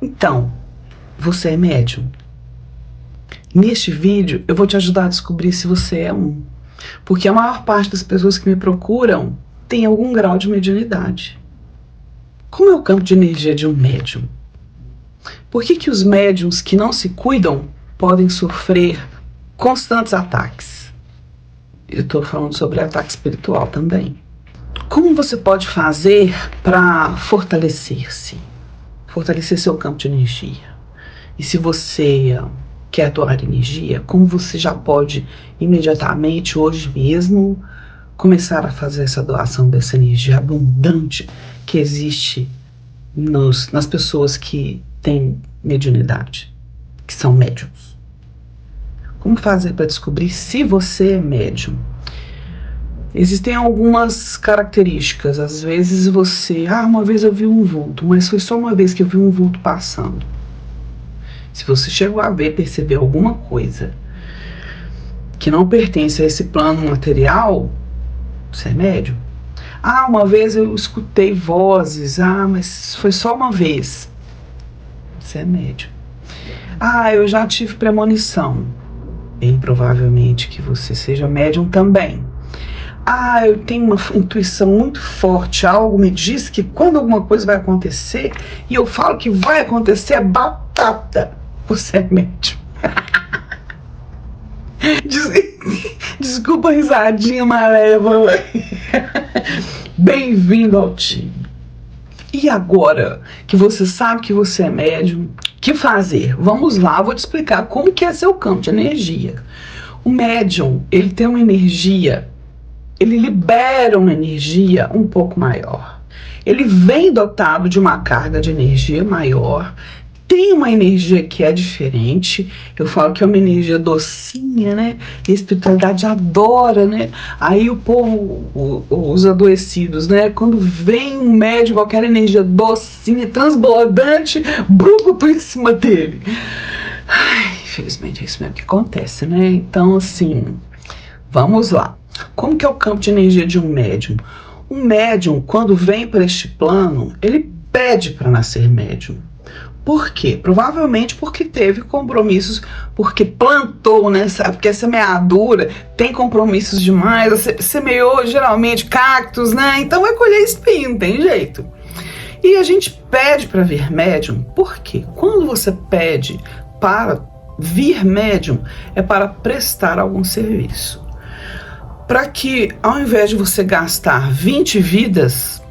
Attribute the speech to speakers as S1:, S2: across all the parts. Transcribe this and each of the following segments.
S1: Então, você é médium? Neste vídeo eu vou te ajudar a descobrir se você é um. Porque a maior parte das pessoas que me procuram tem algum grau de mediunidade. Como é o campo de energia de um médium? Por que os médiums que não se cuidam podem sofrer constantes ataques? Eu estou falando sobre ataque espiritual também. Como você pode fazer para fortalecer-se? Fortalecer seu campo de energia. E se você quer doar energia, como você já pode imediatamente, hoje mesmo, começar a fazer essa doação dessa energia abundante que existe nas pessoas que têm mediunidade, que são médiums. Como fazer para descobrir se você é médium? Existem algumas características. Às vezes você, uma vez eu vi um vulto, mas foi só uma vez que eu vi um vulto passando. Se você chegou a ver, perceber alguma coisa que não pertence a esse plano material, você é médium. Uma vez eu escutei vozes, mas foi só uma vez. Você é médium. Eu já tive premonição. Bem provavelmente que você seja médium também. Eu tenho uma intuição muito forte, algo me diz que quando alguma coisa vai acontecer, e eu falo que vai acontecer, é batata. Você é médium. Desculpa a risadinha malévola. Bem-vindo ao time. E agora que você sabe que você é médium, o que fazer? Vamos lá, vou te explicar como que é seu campo de energia. O médium, ele tem uma energia, ele libera uma energia um pouco maior. Ele vem dotado de uma carga de energia maior, tem uma energia que é diferente. Eu falo que é uma energia docinha, né? E a espiritualidade adora, né? Aí o povo, os adoecidos, né? Quando vem um médium, qualquer energia docinha, transbordante, brucutu em cima dele. Infelizmente é isso mesmo que acontece, né? Então, assim, vamos lá. Como que é o campo de energia de um médium? Um médium, quando vem para este plano, ele pede para nascer médium. Por quê? Provavelmente porque teve compromissos, porque plantou, né? Sabe? Porque essa semeadura tem compromissos demais. Você semeou geralmente cactos, né? Então vai colher espinho, não tem jeito. E a gente pede para vir médium, por quê? Quando você pede para vir médium, é para prestar algum serviço. Para que, ao invés de você gastar 20 vidas,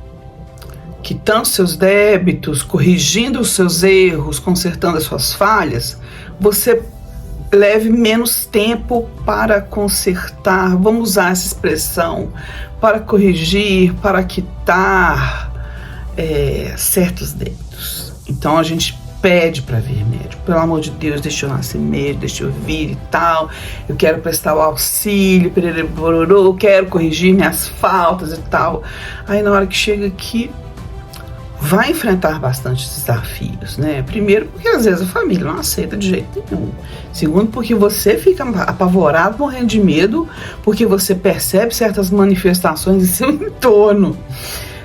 S1: quitando seus débitos, corrigindo os seus erros, consertando as suas falhas, você leve menos tempo para consertar, vamos usar essa expressão, para corrigir, para quitar certos débitos. Então a gente pede para vir médium, pelo amor de Deus, deixa eu nascer médium, deixa eu vir e tal, eu quero prestar o auxílio, eu quero corrigir minhas faltas e tal. Aí na hora que chega aqui, vai enfrentar bastante desafios, né? Primeiro, porque às vezes a família não aceita de jeito nenhum. Segundo, porque você fica apavorado, morrendo de medo, porque você percebe certas manifestações em seu entorno,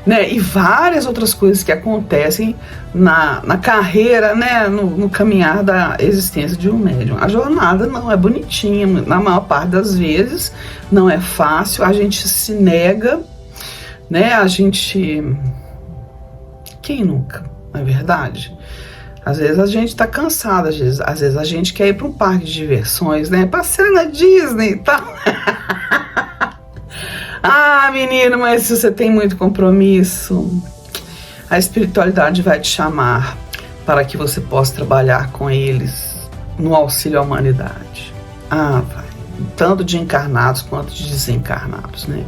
S1: né? E várias outras coisas que acontecem na carreira, né? No caminhar da existência de um médium. A jornada não é bonitinha, na maior parte das vezes, não é fácil, a gente se nega, né? Quem nunca, não é verdade? Às vezes a gente tá cansado, às vezes a gente quer ir para um parque de diversões, né? Passear na Disney e tal. Menino, mas se você tem muito compromisso, a espiritualidade vai te chamar para que você possa trabalhar com eles no auxílio à humanidade. Vai. Tanto de encarnados quanto de desencarnados, né?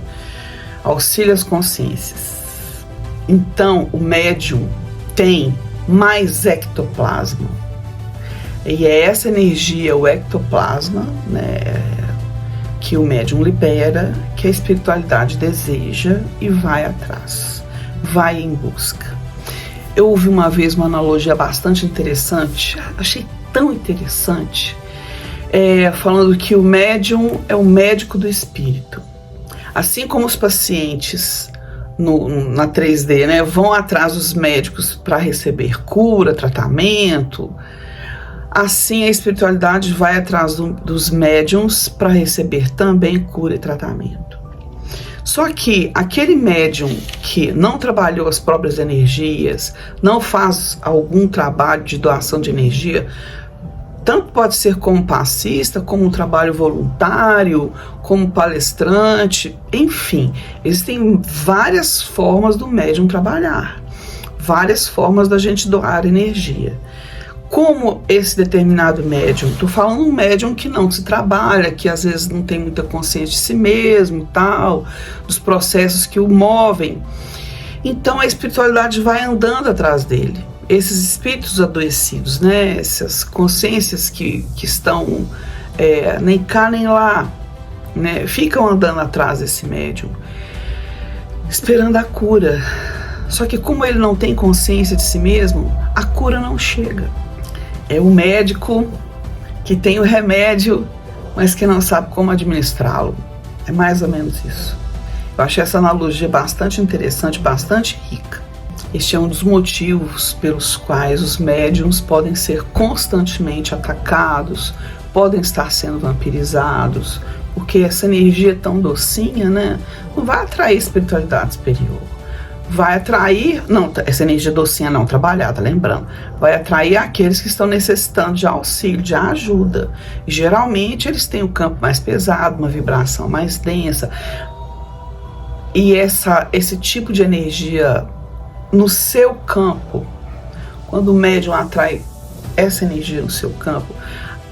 S1: Auxílio às consciências. Então, o médium tem mais ectoplasma. E é essa energia, o ectoplasma, né, que o médium libera, que a espiritualidade deseja e vai atrás, vai em busca. Eu ouvi uma vez uma analogia bastante interessante, achei tão interessante, falando que o médium é o médico do espírito. Assim como os pacientes na 3D, né? Vão atrás dos médicos para receber cura, tratamento. Assim, a espiritualidade vai atrás dos médiums para receber também cura e tratamento. Só que aquele médium que não trabalhou as próprias energias, não faz algum trabalho de doação de energia, tanto pode ser como passista, como um trabalho voluntário, como palestrante, enfim, existem várias formas do médium trabalhar, várias formas da gente doar energia. Como esse determinado médium, estou falando um médium que não se trabalha, que às vezes não tem muita consciência de si mesmo, tal, dos processos que o movem. Então a espiritualidade vai andando atrás dele. Esses espíritos adoecidos, né? Essas consciências que estão nem cá nem lá, né? Ficam andando atrás desse médium, esperando a cura. Só que como ele não tem consciência de si mesmo, a cura não chega. É o médico que tem o remédio, mas que não sabe como administrá-lo. É mais ou menos isso. Eu achei essa analogia bastante interessante, bastante rica. Este é um dos motivos pelos quais os médiums podem ser constantemente atacados, podem estar sendo vampirizados, porque essa energia tão docinha, né, não vai atrair espiritualidade superior. Vai atrair, não, essa energia docinha não trabalhada, lembrando, vai atrair aqueles que estão necessitando de auxílio, de ajuda. E, geralmente eles têm o campo mais pesado, uma vibração mais densa. E esse tipo de energia no seu campo, quando o médium atrai essa energia no seu campo,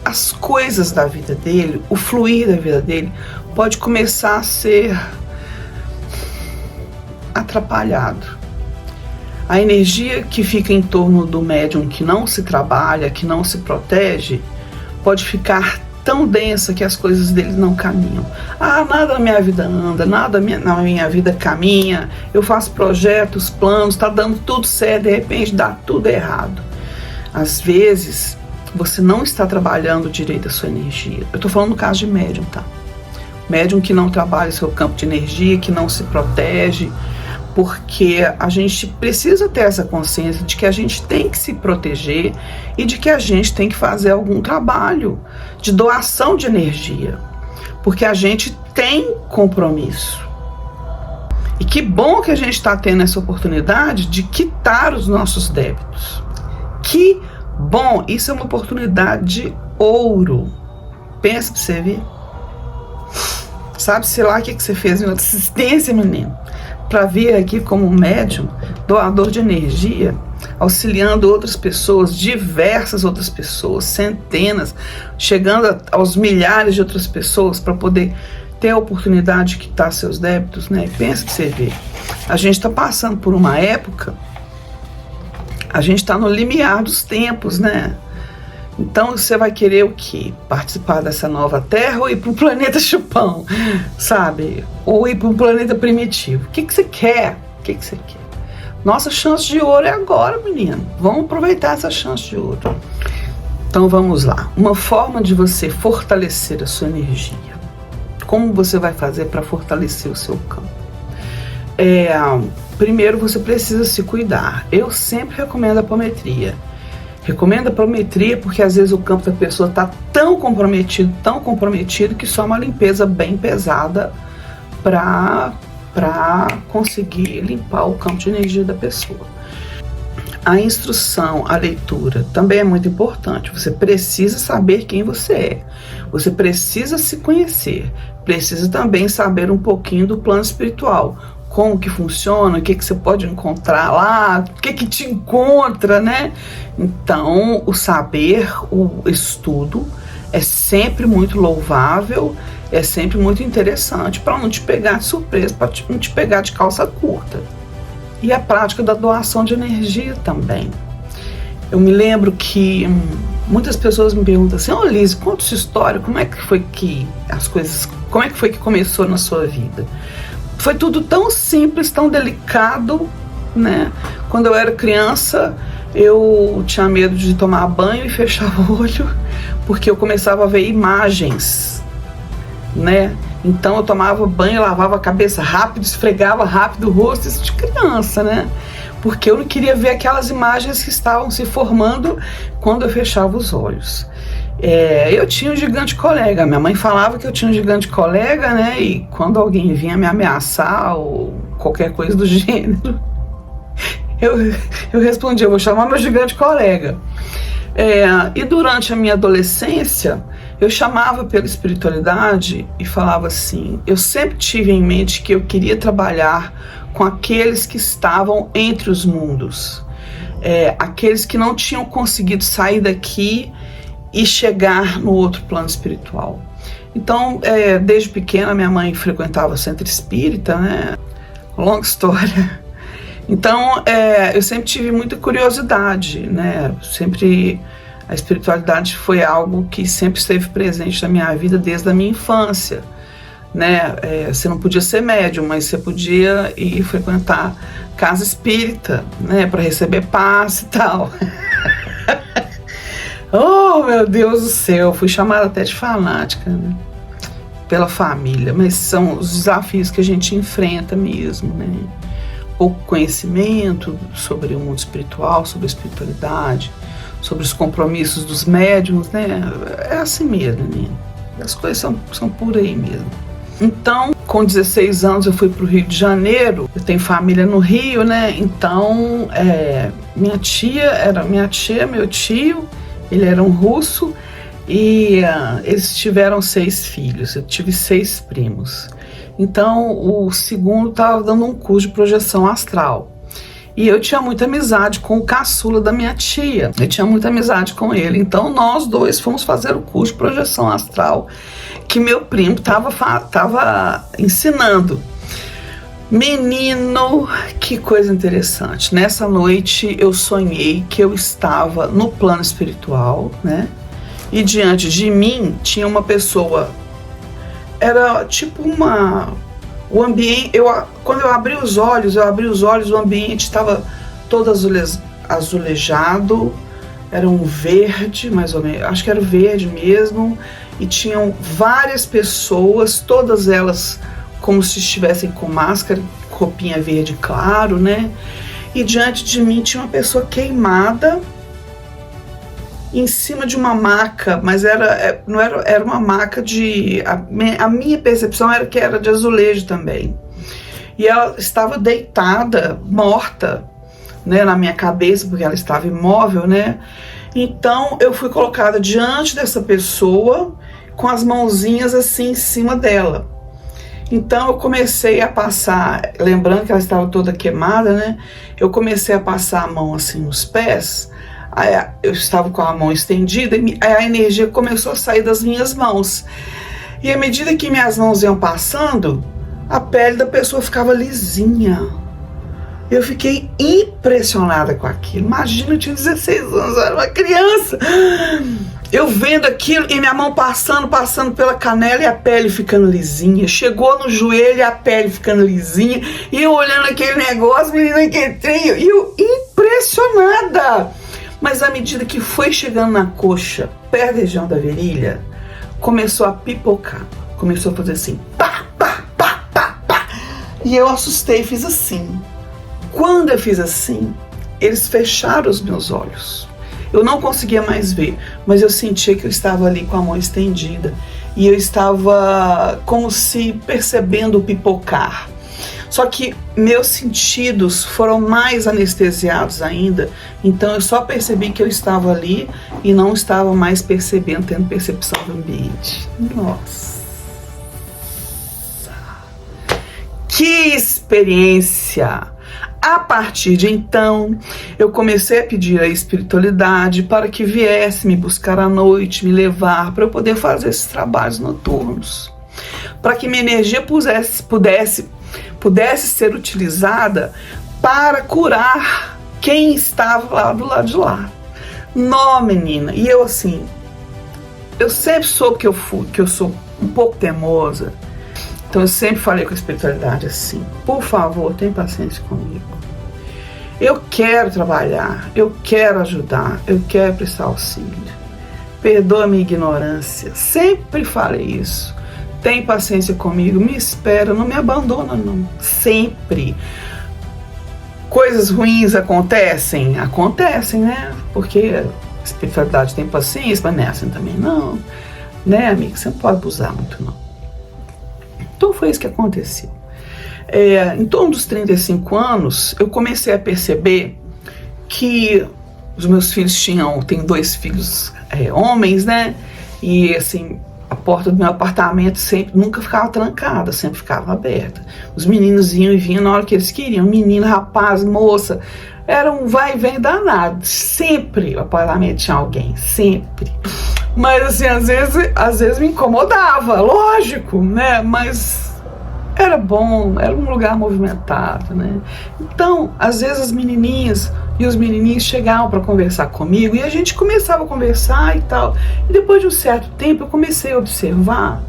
S1: as coisas da vida dele, o fluir da vida dele, pode começar a ser atrapalhado. A energia que fica em torno do médium que não se trabalha, que não se protege, pode ficar tão densa que as coisas dele não caminham. Nada na minha vida anda, nada na minha vida caminha, eu faço projetos, planos, tá dando tudo certo, de repente dá tudo errado. Às vezes, você não está trabalhando direito a sua energia. Eu tô falando no caso de médium, tá? Médium que não trabalha o seu campo de energia, que não se protege, porque a gente precisa ter essa consciência de que a gente tem que se proteger e de que a gente tem que fazer algum trabalho de doação de energia, porque a gente tem compromisso. E que bom que a gente está tendo essa oportunidade de quitar os nossos débitos. Que bom, isso é uma oportunidade de ouro. Pensa pra você ver. Sabe, sei lá o que você fez em outra existência, menino, para vir aqui como médium, doador de energia, auxiliando outras pessoas, diversas outras pessoas, centenas, chegando aos milhares de outras pessoas para poder ter a oportunidade de quitar seus débitos, né? Pensa pra você ver. A gente está passando por uma época, a gente está no limiar dos tempos, né? Então você vai querer o quê? Participar dessa nova Terra ou ir para o planeta chupão, sabe? Ou ir para um planeta primitivo? O que você quer? O que você quer? Nossa chance de ouro é agora, menino. Vamos aproveitar essa chance de ouro. Então vamos lá. Uma forma de você fortalecer a sua energia. Como você vai fazer para fortalecer o seu campo? Primeiro você precisa se cuidar. Eu sempre recomendo a apometria. Recomendo a apometria porque às vezes o campo da pessoa está tão comprometido que só uma limpeza bem pesada para conseguir limpar o campo de energia da pessoa. A instrução, a leitura também é muito importante. Você precisa saber quem você é. Você precisa se conhecer. Precisa também saber um pouquinho do plano espiritual. Como que funciona, o que você pode encontrar lá, o que te encontra, né? Então, o saber, o estudo é sempre muito louvável, é sempre muito interessante para não te pegar de surpresa, para não te pegar de calça curta. E a prática da doação de energia também. Eu me lembro que muitas pessoas me perguntam assim: Liz, conta sua história, como é que foi que começou na sua vida? Foi tudo tão simples, tão delicado, né? Quando eu era criança, eu tinha medo de tomar banho e fechar o olho, porque eu começava a ver imagens, né? Então eu tomava banho, lavava a cabeça rápido, esfregava rápido o rosto, isso de criança, né? Porque eu não queria ver aquelas imagens que estavam se formando quando eu fechava os olhos. Eu tinha um gigante colega, minha mãe falava que eu tinha um gigante colega, né? E quando alguém vinha me ameaçar ou qualquer coisa do gênero, eu respondia, eu vou chamar meu gigante colega. E durante a minha adolescência, eu chamava pela espiritualidade e falava assim, eu sempre tive em mente que eu queria trabalhar com aqueles que estavam entre os mundos, aqueles que não tinham conseguido sair daqui e chegar no outro plano espiritual. Então, desde pequena, minha mãe frequentava o centro espírita, né? Longa história. Então, eu sempre tive muita curiosidade, né? A espiritualidade foi algo que sempre esteve presente na minha vida desde a minha infância, né? Você não podia ser médium, mas você podia ir frequentar casa espírita, né? Para receber passe e tal. Oh, meu Deus do céu, fui chamada até de fanática, né? Pela família, mas são os desafios que a gente enfrenta mesmo, né? Pouco conhecimento sobre o mundo espiritual, sobre a espiritualidade, sobre os compromissos dos médiuns, né? É assim mesmo, né? As coisas são por aí mesmo. Então, com 16 anos eu fui para o Rio de Janeiro, eu tenho família no Rio, né? Então, minha tia, meu tio, ele era um russo e eles tiveram 6 filhos, eu tive 6 primos. Então o segundo estava dando um curso de projeção astral. E eu tinha muita amizade com o caçula da minha tia, eu tinha muita amizade com ele. Então nós dois fomos fazer o curso de projeção astral que meu primo estava ensinando. Menino, que coisa interessante. Nessa noite eu sonhei que eu estava no plano espiritual, né? E diante de mim tinha uma pessoa. Era tipo o ambiente. Quando eu abri os olhos, o ambiente estava todo azulejado. Era um verde, mais ou menos. Acho que era verde mesmo. E tinham várias pessoas, todas elas como se estivessem com máscara, roupinha verde claro, né? E diante de mim tinha uma pessoa queimada em cima de uma maca, mas era uma maca de... A minha percepção era que era de azulejo também. E ela estava deitada, morta, né, na minha cabeça, porque ela estava imóvel, né? Então eu fui colocada diante dessa pessoa com as mãozinhas assim em cima dela. Então eu comecei a passar, lembrando que ela estava toda queimada, né? Eu comecei a passar a mão assim nos pés. Aí eu estava com a mão estendida e a energia começou a sair das minhas mãos. E à medida que minhas mãos iam passando, a pele da pessoa ficava lisinha. Eu fiquei impressionada com aquilo. Imagina, eu tinha 16 anos, eu era uma criança. Eu vendo aquilo e minha mão passando pela canela e a pele ficando lisinha. Chegou no joelho e a pele ficando lisinha. E eu olhando aquele negócio, menina, que trem, e eu impressionada. Mas à medida que foi chegando na coxa, perto da região da virilha, começou a pipocar. Começou a fazer assim, pá, pá, pá, pá, pá. E eu assustei e fiz assim. Quando eu fiz assim, eles fecharam os meus olhos. Eu não conseguia mais ver, mas eu sentia que eu estava ali com a mão estendida. E eu estava como se percebendo o pipocar. Só que meus sentidos foram mais anestesiados ainda. Então eu só percebi que eu estava ali e não estava mais percebendo, tendo percepção do ambiente. Nossa! Que experiência! A partir de então, eu comecei a pedir à espiritualidade para que viesse me buscar à noite, me levar para eu poder fazer esses trabalhos noturnos, para que minha energia pudesse ser utilizada para curar quem estava lá do lado de lá. Não, menina. E eu assim, eu sempre soube que eu sou um pouco teimosa. Então eu sempre falei com a espiritualidade assim, por favor, tenha paciência comigo. Eu quero trabalhar, eu quero ajudar, eu quero prestar auxílio. Perdoa a minha ignorância. Sempre falei isso. tem paciência comigo, me espera, não me abandona não, sempre. Coisas ruins acontecem, né? Porque a espiritualidade tem paciência, mas não é assim também não, né, amigo? Você não pode abusar muito não. Então foi isso que aconteceu. Em torno dos 35 anos, eu comecei a perceber que os meus filhos tenho 2 filhos homens, né? E assim, a porta do meu apartamento nunca ficava trancada, sempre ficava aberta. Os meninos iam e vinham na hora que eles queriam. Menino, rapaz, moça, era um vai e vem danado. Sempre o apartamento tinha alguém, sempre. Mas assim, às vezes me incomodava, lógico, né? Mas era bom, era um lugar movimentado, né? Então, às vezes as menininhas e os menininhos chegavam para conversar comigo e a gente começava a conversar e tal. E depois de um certo tempo eu comecei a observar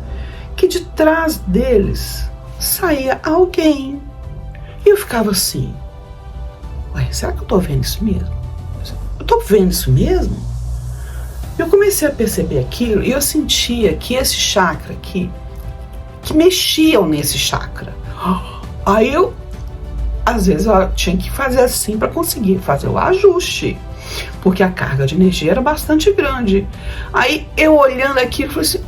S1: que de trás deles saía alguém. E eu ficava assim, ué, será que eu tô vendo isso mesmo? Eu tô vendo isso mesmo? Eu comecei a perceber aquilo e eu sentia que esse chakra aqui, que mexiam nesse chakra. Aí às vezes eu tinha que fazer assim para conseguir fazer o ajuste, porque a carga de energia era bastante grande. Aí eu olhando aquilo, falei assim,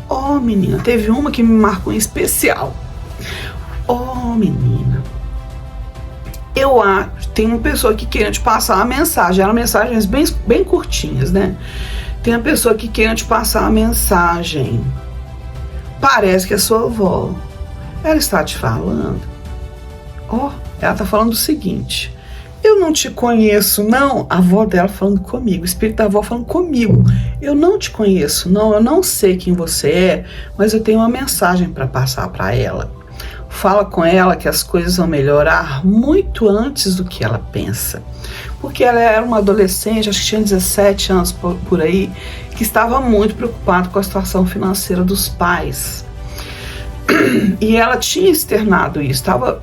S1: menina, teve uma que me marcou em especial. Menina, tem uma pessoa que querendo te passar uma mensagem, eram mensagens bem curtinhas, né? Tem uma pessoa que querendo te passar uma mensagem. Parece que é sua avó. Ela está te falando. Ela está falando o seguinte: eu não te conheço, não. A avó dela falando comigo, o espírito da avó falando comigo. Eu não te conheço, não. Eu não sei quem você é, mas eu tenho uma mensagem para passar para ela. Fala com ela que as coisas vão melhorar muito antes do que ela pensa. Porque ela era uma adolescente, acho que tinha 17 anos por aí, que estava muito preocupada com a situação financeira dos pais. E ela tinha externado isso, estava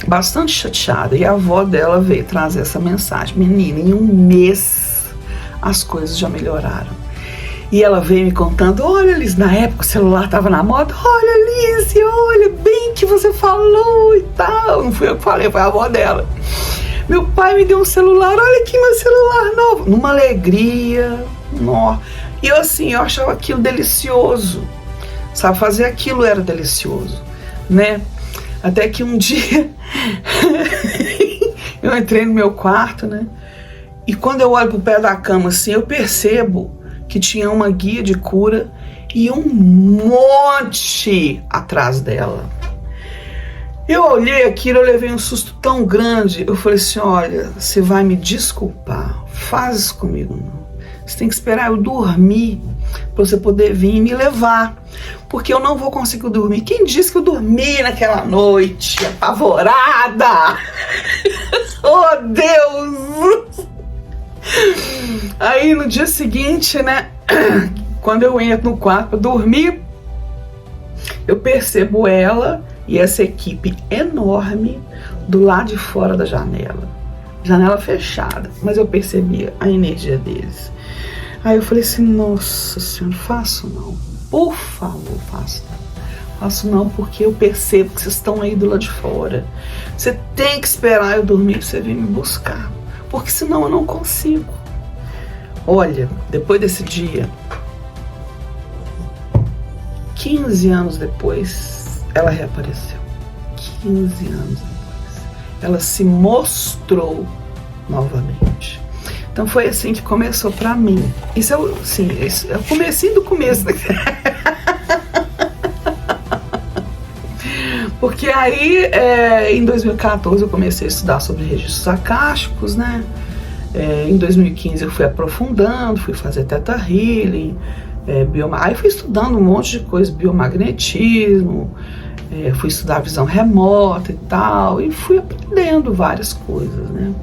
S1: bastante chateada. E a avó dela veio trazer essa mensagem. Menina, em um mês as coisas já melhoraram. E ela veio me contando, olha Liz, na época o celular estava na moda, olha Liz, olha bem que você falou e tal. Não fui eu que falei, foi a avó dela. Meu pai me deu um celular, olha aqui meu celular novo. Numa alegria, e eu assim, eu achava aquilo delicioso, sabe, fazer aquilo era delicioso, né? Até que um dia, eu entrei no meu quarto, né? E quando eu olho pro pé da cama assim, eu percebo que tinha uma guia de cura e um monte atrás dela. Eu olhei aquilo, eu levei um susto tão grande. Eu falei assim, olha, você vai me desculpar, faz isso comigo não. Você tem que esperar eu dormir para você poder vir e me levar, porque eu não vou conseguir dormir. Quem disse que eu dormi naquela noite apavorada? Oh Deus! Aí no dia seguinte, né, quando eu entro no quarto para dormir, eu percebo ela e essa equipe enorme do lado de fora da janela fechada, mas eu percebi a energia deles. Aí eu falei assim, nossa senhora, faço não, por favor, faço não, porque eu percebo que vocês estão aí do lado de fora. Você tem que esperar eu dormir pra você vir me buscar, porque senão eu não consigo. Olha, depois desse dia, 15 anos depois, ela reapareceu. 15 anos depois, ela se mostrou novamente. Então foi assim que começou pra mim. Isso é o comecinho do começo. Porque aí, em 2014, eu comecei a estudar sobre registros acásticos, né? Em 2015 eu fui aprofundando, fui fazer Theta Healing, aí fui estudando um monte de coisa, biomagnetismo, fui estudar visão remota e tal, e fui aprendendo várias coisas, né?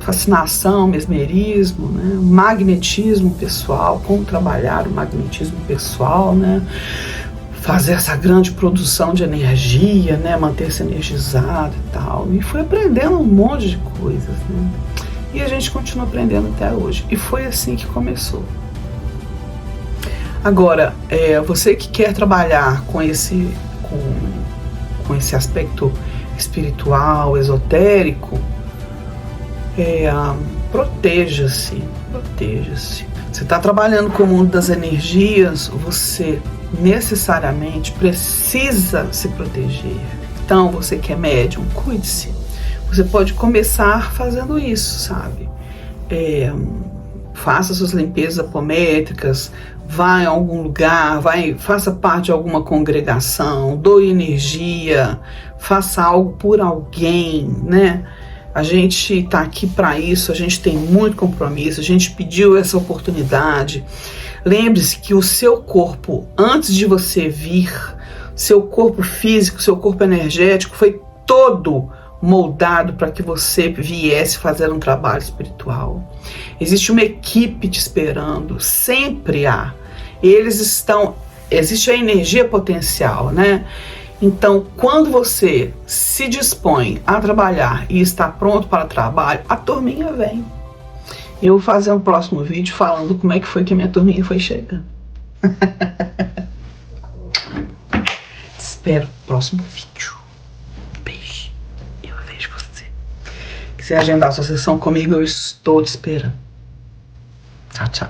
S1: Fascinação, mesmerismo, né? Magnetismo pessoal, como trabalhar o magnetismo pessoal, né? Fazer essa grande produção de energia, né? Manter-se energizado e tal. E fui aprendendo um monte de coisas, né? E a gente continua aprendendo até hoje. E foi assim que começou. Agora, você que quer trabalhar com esse aspecto espiritual, esotérico, proteja-se, proteja-se. Você está trabalhando com o mundo das energias, você necessariamente precisa se proteger. Então, você que é médium, cuide-se. Você pode começar fazendo isso, sabe? Faça suas limpezas apométricas, vá em algum lugar, faça parte de alguma congregação, doe energia, faça algo por alguém, né? A gente está aqui para isso, a gente tem muito compromisso, a gente pediu essa oportunidade. Lembre-se que o seu corpo, antes de você vir, seu corpo físico, seu corpo energético foi todo moldado para que você viesse fazer um trabalho espiritual. Existe uma equipe te esperando, sempre há. Existe a energia potencial, né? Então, quando você se dispõe a trabalhar e está pronto para o trabalho, a turminha vem. Eu vou fazer um próximo vídeo falando como é que foi que a minha turminha foi chegando. Espero o próximo vídeo. Beijo. Eu vejo você. Se agendar sua sessão comigo, eu estou te esperando. Tchau, tchau.